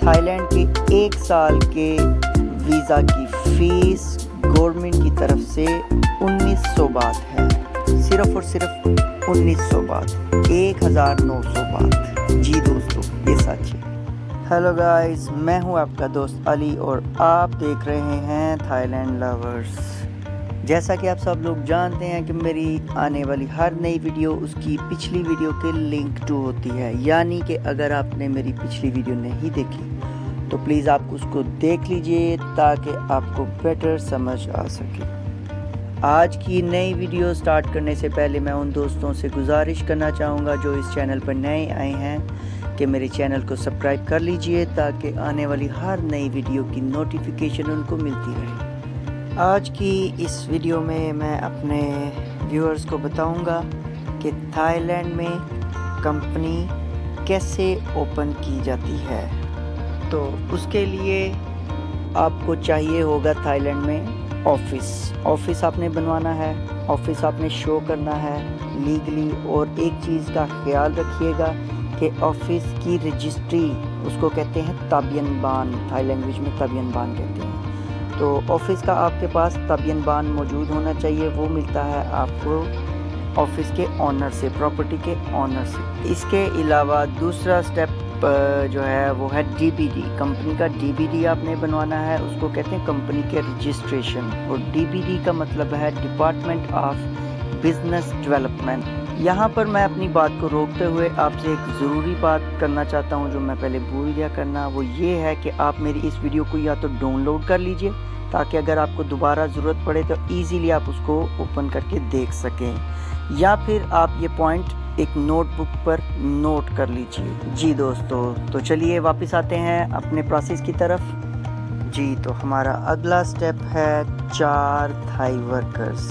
Thailand के 1 साल के वीज़ा की फ़ीस गवर्नमेंट की तरफ से 1900 बात है। सिर्फ़ और सिर्फ 1900 बात, 1900 बात। जी दोस्तों, ये सच है। हेलो गाइस, मैं हूं आपका दोस्त अली और आप देख रहे हैं थाईलैंड लवर्स। जैसा कि आप सब लोग जानते हैं कि मेरी आने वाली हर नई वीडियो उसकी पिछली वीडियो के लिंक टू होती है, यानी कि अगर आपने मेरी पिछली वीडियो नहीं देखी तो प्लीज़ आप उसको देख लीजिए ताकि आपको बेटर समझ आ सके। आज की नई वीडियो स्टार्ट करने से पहले मैं उन दोस्तों से गुजारिश करना चाहूँगा जो इस चैनल पर नए आए हैं कि मेरे चैनल को सब्सक्राइब कर लीजिए ताकि आने वाली हर नई वीडियो की नोटिफिकेशन उनको मिलती रहे। आज की इस वीडियो में मैं अपने व्यूअर्स को बताऊंगा कि थाईलैंड में कंपनी कैसे ओपन की जाती है। तो उसके लिए आपको चाहिए होगा थाईलैंड में ऑफिस आपने बनवाना है, ऑफिस आपने शो करना है लीगली। और एक चीज़ का ख्याल रखिएगा कि ऑफिस की रजिस्ट्री, उसको कहते हैं ताबियन बान, थाई लैंग्वेज में ताबियन बान कहते हैं। तो ऑफिस का आपके पास ताबियन बान मौजूद होना चाहिए। वो मिलता है आपको ऑफिस के ऑनर से, प्रॉपर्टी के ऑनर से। इसके अलावा दूसरा स्टेप जो है वो है डीबीडी। कंपनी का डीबीडी आपने बनवाना है, उसको कहते हैं कंपनी के रजिस्ट्रेशन। और डीबीडी का मतलब है डिपार्टमेंट ऑफ बिजनेस डेवलपमेंट। यहाँ पर मैं अपनी बात को रोकते हुए आपसे एक ज़रूरी बात करना चाहता हूँ जो मैं पहले भूल गया करना। वो ये है कि आप मेरी इस वीडियो को या तो डाउनलोड कर लीजिए ताकि अगर आपको दोबारा ज़रूरत पड़े तो ईज़िली आप उसको ओपन करके देख सकें, या फिर आप ये पॉइंट एक नोटबुक पर नोट कर लीजिए। जी दोस्तों, तो चलिए वापस आते हैं अपने प्रोसेस की तरफ। जी, तो हमारा अगला स्टेप है 4 थाई वर्कर्स।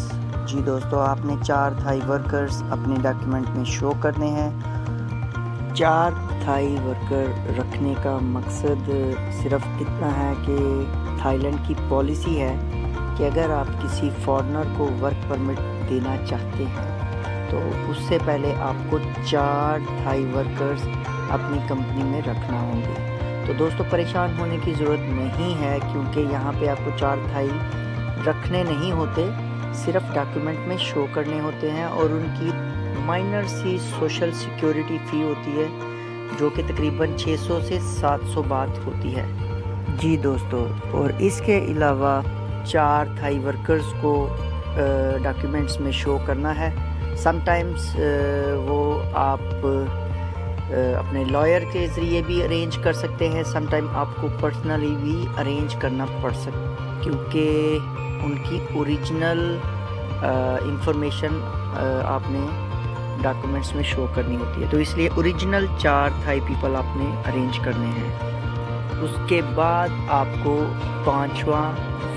जी दोस्तों, आपने 4 थाई वर्कर्स अपने डॉक्यूमेंट में शो करने हैं। 4 थाई वर्कर रखने का मकसद सिर्फ इतना है कि थाईलैंड की पॉलिसी है कि अगर आप किसी फॉरेनर को वर्क परमिट देना चाहते हैं तो उससे पहले आपको 4 थाई वर्कर्स अपनी कंपनी में रखना होंगे। तो दोस्तों, परेशान होने की ज़रूरत नहीं है क्योंकि यहाँ पे आपको 4 थाई रखने नहीं होते, सिर्फ डॉक्यूमेंट में शो करने होते हैं। और उनकी माइनर सी सोशल सिक्योरिटी फ़ी होती है जो कि तकरीबन 600 से 700 बात होती है। जी दोस्तों, और इसके अलावा 4 थाई वर्कर्स को डॉक्यूमेंट्स में शो करना है। समटाइम्स वो आप अपने लॉयर के ज़रिए भी अरेंज कर सकते हैं, समटाइम आपको पर्सनली भी अरेंज करना पड़ सकता, क्योंकि उनकी ओरिजिनल इंफॉर्मेशन आपने डॉक्यूमेंट्स में शो करनी होती है। तो इसलिए ओरिजिनल 4 थाई पीपल आपने अरेंज करने हैं। उसके बाद आपको 5वां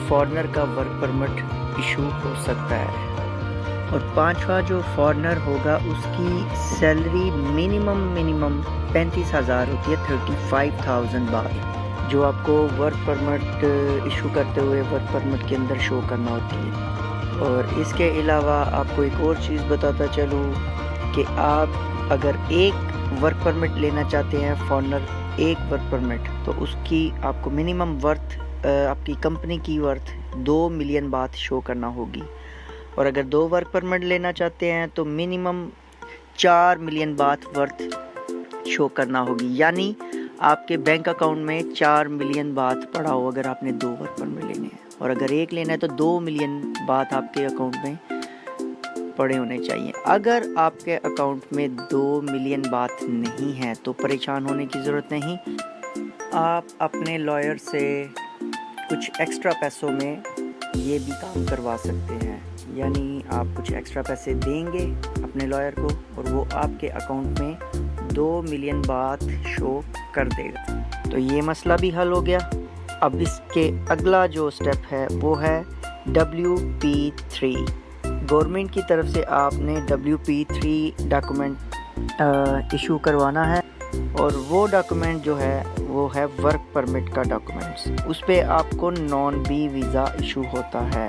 फॉरेनर का वर्क परमिट इशू हो सकता है। और 5वां जो फॉरेनर होगा उसकी सैलरी मिनिमम 35,000 होती है, 35,000 बात, जो आपको वर्क परमिट इशू करते हुए वर्क परमिट के अंदर शो करना होती है। और इसके अलावा आपको एक और चीज़ बताता चलूँ कि आप अगर एक वर्क परमिट लेना चाहते हैं, फॉरेनर एक वर्क परमिट, तो उसकी आपको मिनिमम वर्थ, आपकी कंपनी की वर्थ 2 मिलियन बात शो करना होगी। और अगर 2 वर्क परमिट लेना चाहते हैं तो मिनिमम 4 मिलियन बात वर्थ शो करना होगी, यानी आपके बैंक अकाउंट में 4 मिलियन बात पड़ा हो अगर आपने 2 वर्क परमिट लेने हैं। और अगर एक लेना है तो 2 मिलियन बात आपके अकाउंट में पड़े होने चाहिए। अगर आपके अकाउंट में 2 मिलियन बात नहीं है तो परेशान होने की ज़रूरत नहीं। आप अपने लॉयर से कुछ एक्स्ट्रा पैसों में ये भी काम करवा सकते हैं, यानी आप कुछ एक्स्ट्रा पैसे देंगे अपने लॉयर को और वो आपके अकाउंट में 2 मिलियन बात शो कर देगा। तो ये मसला भी हल हो गया। अब इसके अगला जो स्टेप है वो है WP3। गवर्नमेंट की तरफ से आपने WP3 डॉक्यूमेंट इशू करवाना है, और वो डॉक्यूमेंट जो है वो है वर्क परमिट का डॉक्यूमेंट्स। उस पर आपको नॉन बी वीज़ा इशू होता है।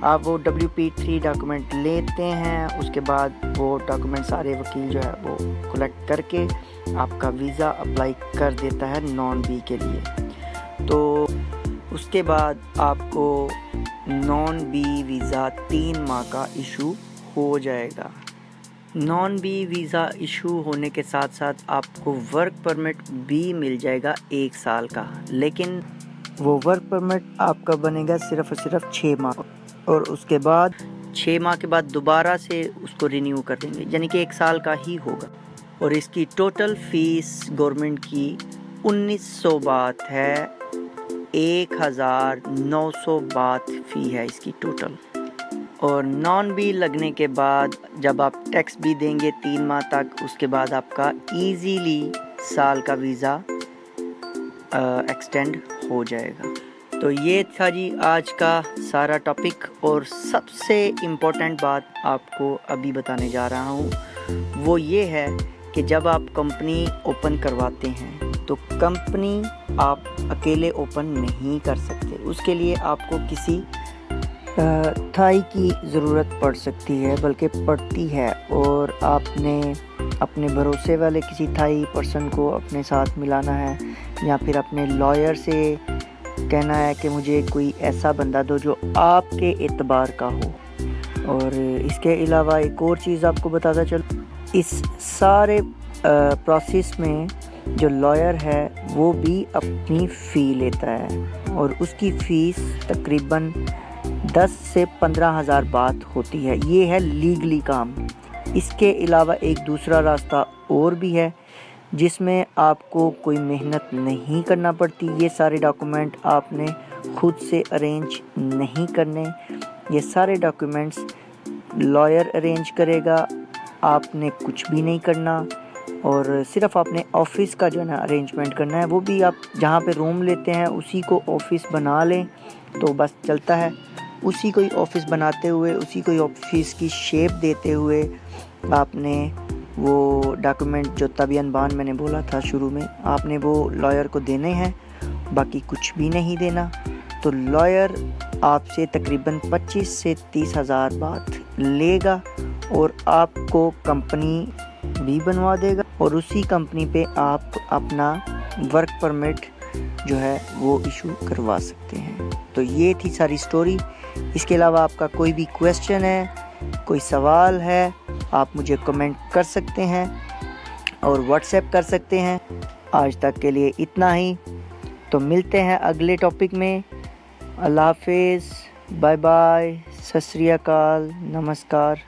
आप वो WP3 डॉक्यूमेंट लेते हैं, उसके बाद वो डॉक्यूमेंट सारे वकील जो है वो कलेक्ट करके आपका वीज़ा अप्लाई कर देता है नॉन बी के लिए। तो उसके बाद आपको नॉन बी वीज़ा 3 माह का इशू हो जाएगा। नॉन बी वीज़ा इशू होने के साथ साथ आपको वर्क परमिट भी मिल जाएगा 1 साल का, लेकिन वो वर्क परमिट आपका बनेगा सिर्फ और सिर्फ 6 माह, और उसके बाद 6 माह के बाद दोबारा से उसको रिन्यू कर देंगे, यानी कि 1 साल का ही होगा। और इसकी टोटल फ़ीस गवर्नमेंट की 1900 बात है, 1900 बात फ़ी है इसकी टोटल। और नॉन बी लगने के बाद जब आप टैक्स भी देंगे 3 माह तक, उसके बाद आपका इजीली साल का वीज़ा एक्सटेंड हो जाएगा। तो ये था जी आज का सारा टॉपिक, और सबसे इम्पोर्टेंट बात आपको अभी बताने जा रहा हूँ वो ये है कि जब आप कंपनी ओपन करवाते हैं तो कंपनी आप अकेले ओपन नहीं कर सकते, उसके लिए आपको किसी थाई की ज़रूरत पड़ सकती है, बल्कि पड़ती है। और आपने अपने भरोसे वाले किसी थाई पर्सन को अपने साथ मिलाना है, या फिर अपने लॉयर से कहना है कि मुझे कोई ऐसा बंदा दो जो आपके एतबार का हो। और इसके अलावा एक और चीज़ आपको बताता चल, इस सारे प्रोसेस में जो लॉयर है वो भी अपनी फ़ी लेता है, और उसकी फ़ीस तकरीबन 10 से 15,000 बात होती है। ये है लीगली काम। इसके अलावा एक दूसरा रास्ता और भी है जिसमें आपको कोई मेहनत नहीं करना पड़ती। ये सारे डॉक्यूमेंट आपने खुद से अरेंज नहीं करने, ये सारे डॉक्यूमेंट्स लॉयर अरेंज करेगा, आपने कुछ भी नहीं करना। और सिर्फ आपने ऑफ़िस का जो है ना अरेंजमेंट करना है, वो भी आप जहाँ पे रूम लेते हैं उसी को ऑफ़िस बना लें तो बस चलता है। उसी को ही ऑफ़िस बनाते हुए, उसी को ही ऑफ़िस की शेप देते हुए आपने वो डॉक्यूमेंट जो तबियन बान मैंने बोला था शुरू में, आपने वो लॉयर को देने हैं, बाकी कुछ भी नहीं देना। तो लॉयर आपसे तकरीबन 25 से 30,000 बात लेगा और आपको कंपनी भी बनवा देगा, और उसी कंपनी पे आप अपना वर्क परमिट जो है वो इशू करवा सकते हैं। तो ये थी सारी स्टोरी। इसके अलावा आपका कोई भी क्वेश्चन है, कोई सवाल है, आप मुझे कमेंट कर सकते हैं और व्हाट्सएप कर सकते हैं। आज तक के लिए इतना ही, तो मिलते हैं अगले टॉपिक में। अल्लाह हाफिज़, बाय बाय, सत श्री अकाल, नमस्कार।